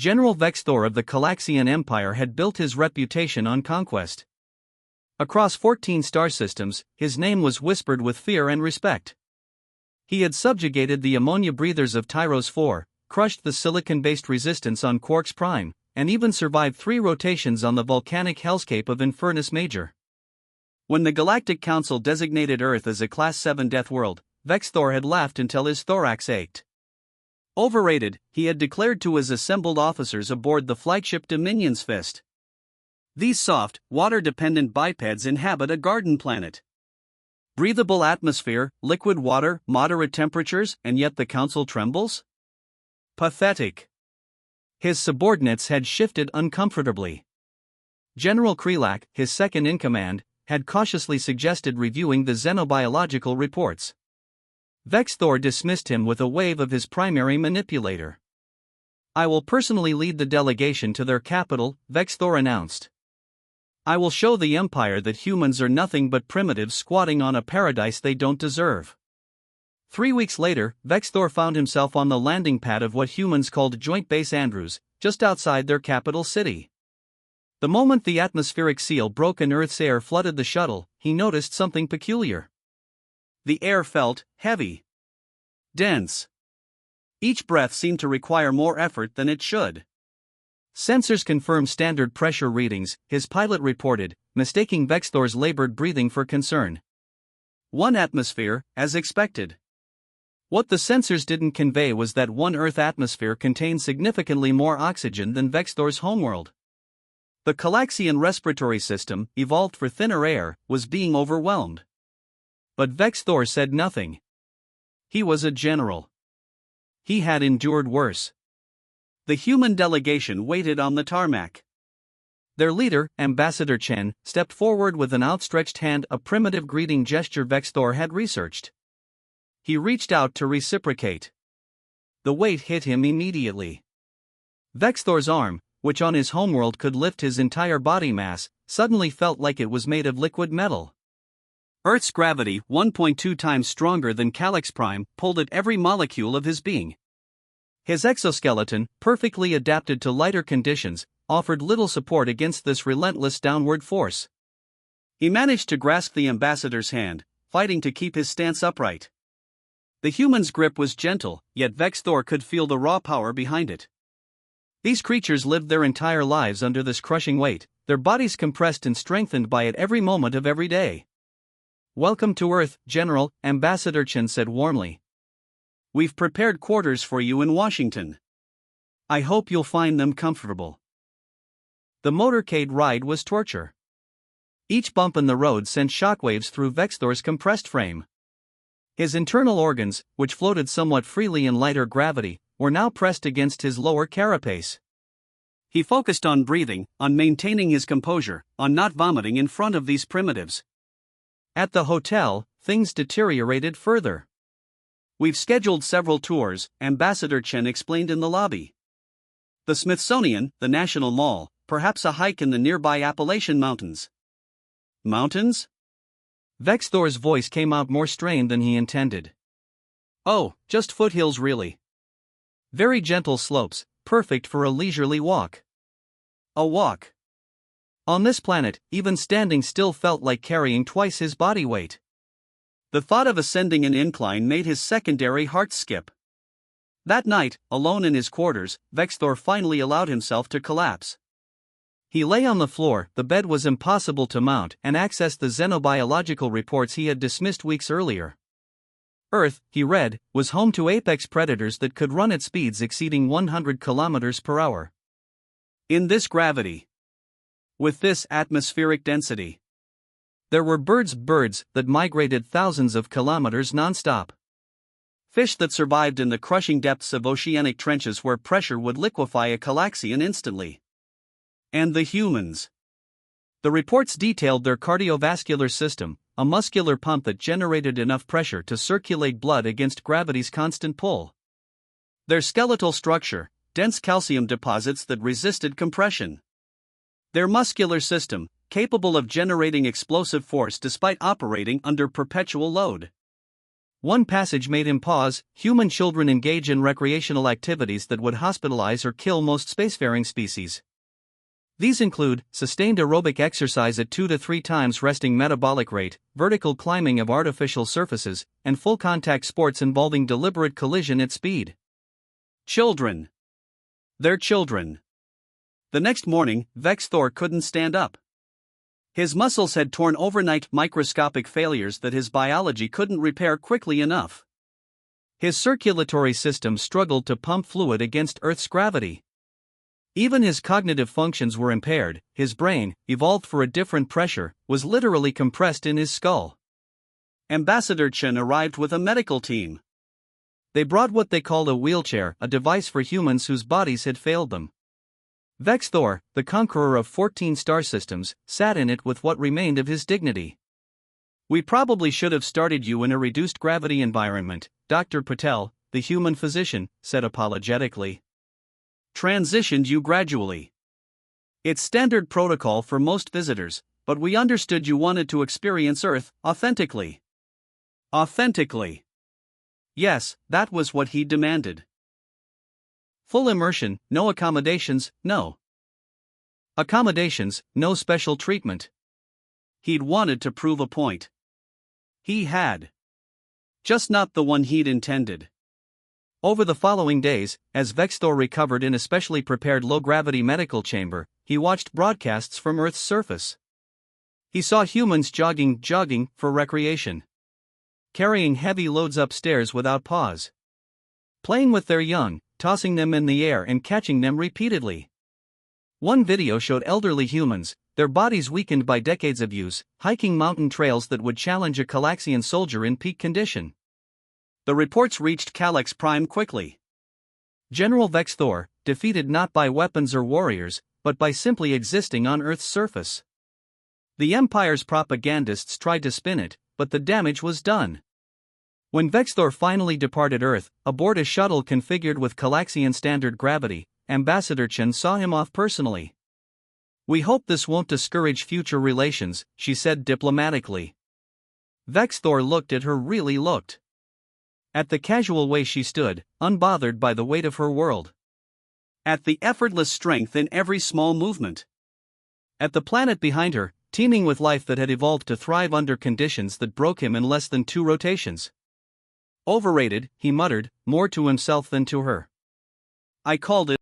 General Vexthor of the Calaxian Empire had built his reputation on conquest. Across 14 star systems, his name was whispered with fear and respect. He had subjugated the ammonia breathers of Tyros 4, crushed the silicon-based resistance on Quarks Prime, and even survived 3 rotations on the volcanic hellscape of Infernus Major. When the Galactic Council designated Earth as a Class 7 death world, Vexthor had laughed until his thorax ached. Overrated, he had declared to his assembled officers aboard the flightship Dominion's Fist. These soft, water-dependent bipeds inhabit a garden planet. Breathable atmosphere, liquid water, moderate temperatures, and yet the Council trembles? Pathetic. His subordinates had shifted uncomfortably. General Krelak, his second-in-command, had cautiously suggested reviewing the xenobiological reports. Vexthor dismissed him with a wave of his primary manipulator. "I will personally lead the delegation to their capital," Vexthor announced. "I will show the Empire that humans are nothing but primitives squatting on a paradise they don't deserve." 3 weeks later, Vexthor found himself on the landing pad of what humans called Joint Base Andrews, just outside their capital city. The moment the atmospheric seal broke and Earth's air flooded the shuttle, he noticed something peculiar. The air felt heavy, dense. Each breath seemed to require more effort than it should. Sensors confirmed standard pressure readings, his pilot reported, mistaking Vexthor's labored breathing for concern. 1 atmosphere, as expected. What the sensors didn't convey was that 1 Earth atmosphere contained significantly more oxygen than Vexthor's homeworld. The Calaxian respiratory system, evolved for thinner air, was being overwhelmed. But Vexthor said nothing. He was a general. He had endured worse. The human delegation waited on the tarmac. Their leader, Ambassador Chen, stepped forward with an outstretched hand, a primitive greeting gesture Vexthor had researched. He reached out to reciprocate. The weight hit him immediately. Vexthor's arm, which on his homeworld could lift his entire body mass, suddenly felt like it was made of liquid metal. Earth's gravity, 1.2 times stronger than Calyx Prime, pulled at every molecule of his being. His exoskeleton, perfectly adapted to lighter conditions, offered little support against this relentless downward force. He managed to grasp the ambassador's hand, fighting to keep his stance upright. The human's grip was gentle, yet Vexthor could feel the raw power behind it. These creatures lived their entire lives under this crushing weight, their bodies compressed and strengthened by it every moment of every day. "Welcome to Earth, General," Ambassador Chen said warmly. "We've prepared quarters for you in Washington. I hope you'll find them comfortable." The motorcade ride was torture. Each bump in the road sent shockwaves through Vexthor's compressed frame. His internal organs, which floated somewhat freely in lighter gravity, were now pressed against his lower carapace. He focused on breathing, on maintaining his composure, on not vomiting in front of these primitives. At the hotel, things deteriorated further. "We've scheduled several tours," Ambassador Chen explained in the lobby. "The Smithsonian, the National Mall, perhaps a hike in the nearby Appalachian Mountains." "Mountains?" Vexthor's voice came out more strained than he intended. "Oh, just foothills really. Very gentle slopes, perfect for a leisurely walk." A walk. On this planet, even standing still felt like carrying twice his body weight. The thought of ascending an incline made his secondary heart skip. That night, alone in his quarters, Vexthor finally allowed himself to collapse. He lay on the floor, the bed was impossible to mount, and accessed the xenobiological reports he had dismissed weeks earlier. Earth, he read, was home to apex predators that could run at speeds exceeding 100 kilometers per hour. In this gravity, with this atmospheric density, there were birds that migrated thousands of kilometers non-stop. Fish that survived in the crushing depths of oceanic trenches where pressure would liquefy a Calaxian instantly. And the humans. The reports detailed their cardiovascular system, a muscular pump that generated enough pressure to circulate blood against gravity's constant pull. Their skeletal structure, dense calcium deposits that resisted compression. Their muscular system, capable of generating explosive force despite operating under perpetual load. One passage made him pause. Human children engage in recreational activities that would hospitalize or kill most spacefaring species. These include sustained aerobic exercise at 2 to 3 times resting metabolic rate, vertical climbing of artificial surfaces, and full contact sports involving deliberate collision at speed. Children. They're children. The next morning, Vex Thor couldn't stand up. His muscles had torn overnight, microscopic failures that his biology couldn't repair quickly enough. His circulatory system struggled to pump fluid against Earth's gravity. Even his cognitive functions were impaired. His brain, evolved for a different pressure, was literally compressed in his skull. Ambassador Chen arrived with a medical team. They brought what they called a wheelchair, a device for humans whose bodies had failed them. Vex Thor, the conqueror of 14 star systems, sat in it with what remained of his dignity. "We probably should have started you in a reduced gravity environment," Dr. Patel, the human physician, said apologetically. "Transitioned you gradually. It's standard protocol for most visitors, but we understood you wanted to experience Earth authentically." Authentically. Yes, that was what he demanded. Full immersion, no accommodations, no accommodations, no special treatment. He'd wanted to prove a point. He had. Just not the one he'd intended. Over the following days, as Vex Thor recovered in a specially prepared low-gravity medical chamber, he watched broadcasts from Earth's surface. He saw humans jogging for recreation. Carrying heavy loads upstairs without pause. Playing with their young, tossing them in the air and catching them repeatedly. One video showed elderly humans, their bodies weakened by decades of use, hiking mountain trails that would challenge a Calaxian soldier in peak condition. The reports reached Calyx Prime quickly. General Vex Thor, defeated not by weapons or warriors, but by simply existing on Earth's surface. The Empire's propagandists tried to spin it, but the damage was done. When Vex Thor finally departed Earth, aboard a shuttle configured with Calaxian standard gravity, Ambassador Chen saw him off personally. "We hope this won't discourage future relations," she said diplomatically. Vex Thor looked at her, really looked. At the casual way she stood, unbothered by the weight of her world. At the effortless strength in every small movement. At the planet behind her, teeming with life that had evolved to thrive under conditions that broke him in less than 2 rotations. "Overrated," he muttered, more to himself than to her. "I called it."